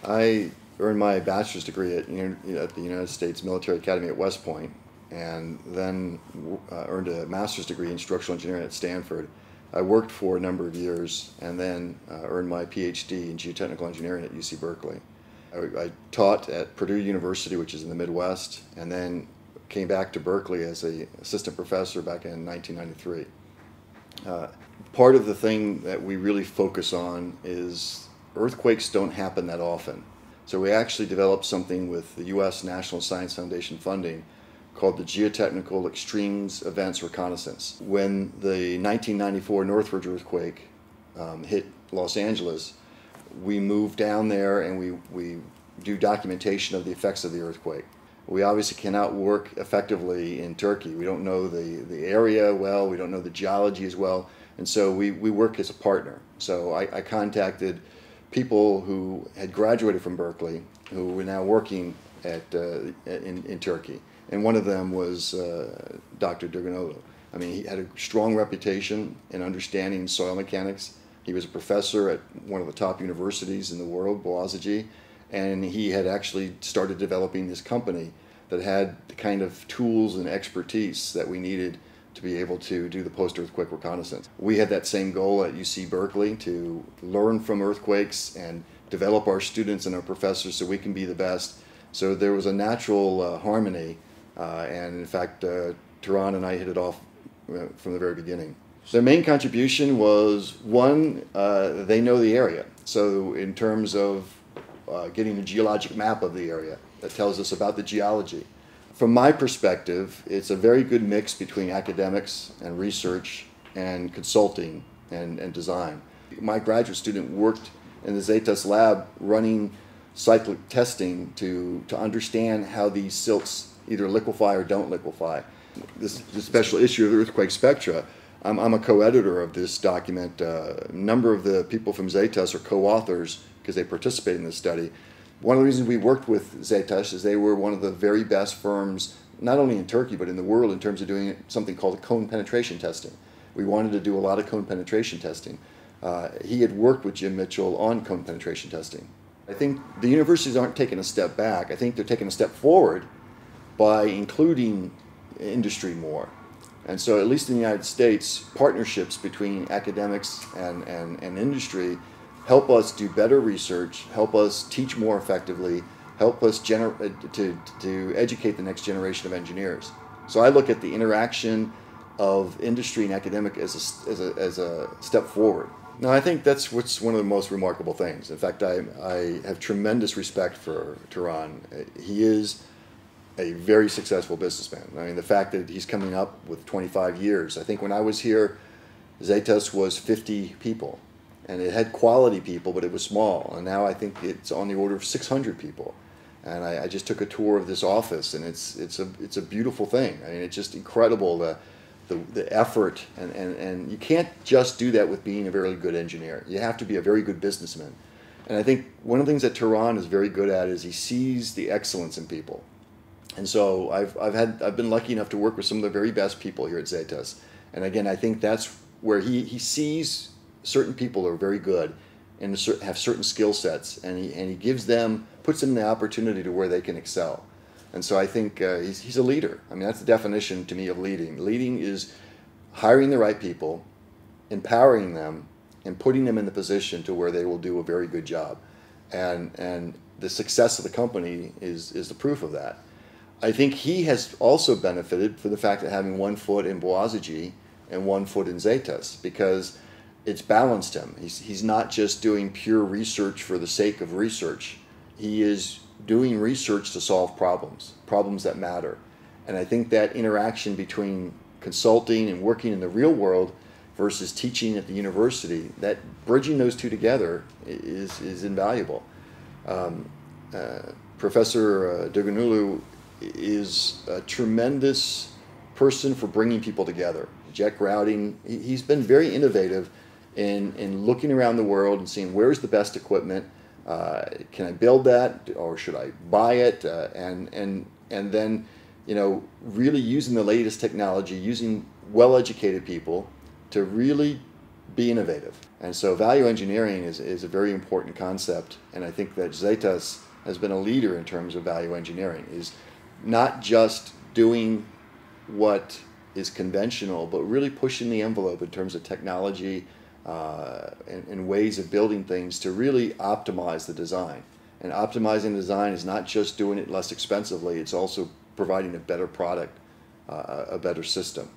I earned my bachelor's degree at the United States Military Academy at West Point, and then earned a master's degree in structural engineering at Stanford. I worked for a number of years, and then earned my PhD in geotechnical engineering at UC Berkeley. I taught at Purdue University, which is in the Midwest, and then came back to Berkeley as an assistant professor back in 1993. Part of the thing that we really focus on is earthquakes don't happen that often. So we actually developed something with the U.S. National Science Foundation funding called the Geotechnical Extremes Events Reconnaissance. When the 1994 Northridge earthquake hit Los Angeles, we moved down there and we do documentation of the effects of the earthquake. We obviously cannot work effectively in Turkey. We don't know the area well, we don't know the geology as well, and so we work as a partner. So I contacted people who had graduated from Berkeley who were now working in Turkey. And one of them was Dr. Durgunoglu. I mean, he had a strong reputation in understanding soil mechanics. He was a professor at one of the top universities in the world, Boğaziçi, and he had actually started developing this company that had the kind of tools and expertise that we needed to be able to do the post-earthquake reconnaissance. We had that same goal at UC Berkeley to learn from earthquakes and develop our students and our professors so we can be the best. So there was a natural harmony, and in fact, Turan and I hit it off from the very beginning. Their main contribution was, one, they know the area. So in terms of getting a geologic map of the area that tells us about the geology. From my perspective, it's a very good mix between academics and research and consulting and design. My graduate student worked in the Zetaş lab running cyclic testing to understand how these silts either liquefy or don't liquefy. This special issue of the earthquake spectra, I'm a co-editor of this document. A number of the people from Zetaş are co-authors because they participate in this study. One of the reasons we worked with Zetaş is they were one of the very best firms, not only in Turkey, but in the world in terms of doing something called cone penetration testing. We wanted to do a lot of cone penetration testing. He had worked with Jim Mitchell on cone penetration testing. I think the universities aren't taking a step back. I think they're taking a step forward by including industry more. And so at least in the United States, partnerships between academics and industry help us do better research, help us teach more effectively, help us to educate the next generation of engineers. So I look at the interaction of industry and academic as a step forward. Now, I think that's what's one of the most remarkable things. In fact, I have tremendous respect for Turan. He is a very successful businessman. I mean, the fact that he's coming up with 25 years. I think when I was here, Zetaş was 50 people. And it had quality people, but it was small. And now I think it's on the order of 600 people. And I just took a tour of this office, and it's a beautiful thing. I mean, it's just incredible, the effort. And you can't just do that with being a very good engineer. You have to be a very good businessman. And I think one of the things that Turan is very good at is he sees the excellence in people. And so I've been lucky enough to work with some of the very best people here at Zetaş. And again, I think that's where he sees certain people are very good and have certain skill sets, and he gives them, puts them in the opportunity to where they can excel. And so I think he's a leader. I mean, that's the definition to me of leading. Leading is hiring the right people, empowering them, and putting them in the position to where they will do a very good job. And the success of the company is the proof of that. I think he has also benefited for the fact of having one foot in Boğaziçi and one foot in Zetaş, because it's balanced him. He's not just doing pure research for the sake of research. He is doing research to solve problems that matter. And I think that interaction between consulting and working in the real world versus teaching at the university, that bridging those two together is invaluable. Professor Durgunoglu is a tremendous person for bringing people together. Jet grouting, he's been very innovative in looking around the world and seeing where's the best equipment, can I build that or should I buy it, and then really using the latest technology, using well-educated people to really be innovative. And so value engineering is a very important concept, and I think that Zetaş has been a leader in terms of value engineering, is not just doing what is conventional, but really pushing the envelope in terms of technology and ways of building things to really optimize the design. And optimizing the design is not just doing it less expensively, it's also providing a better product, a better system.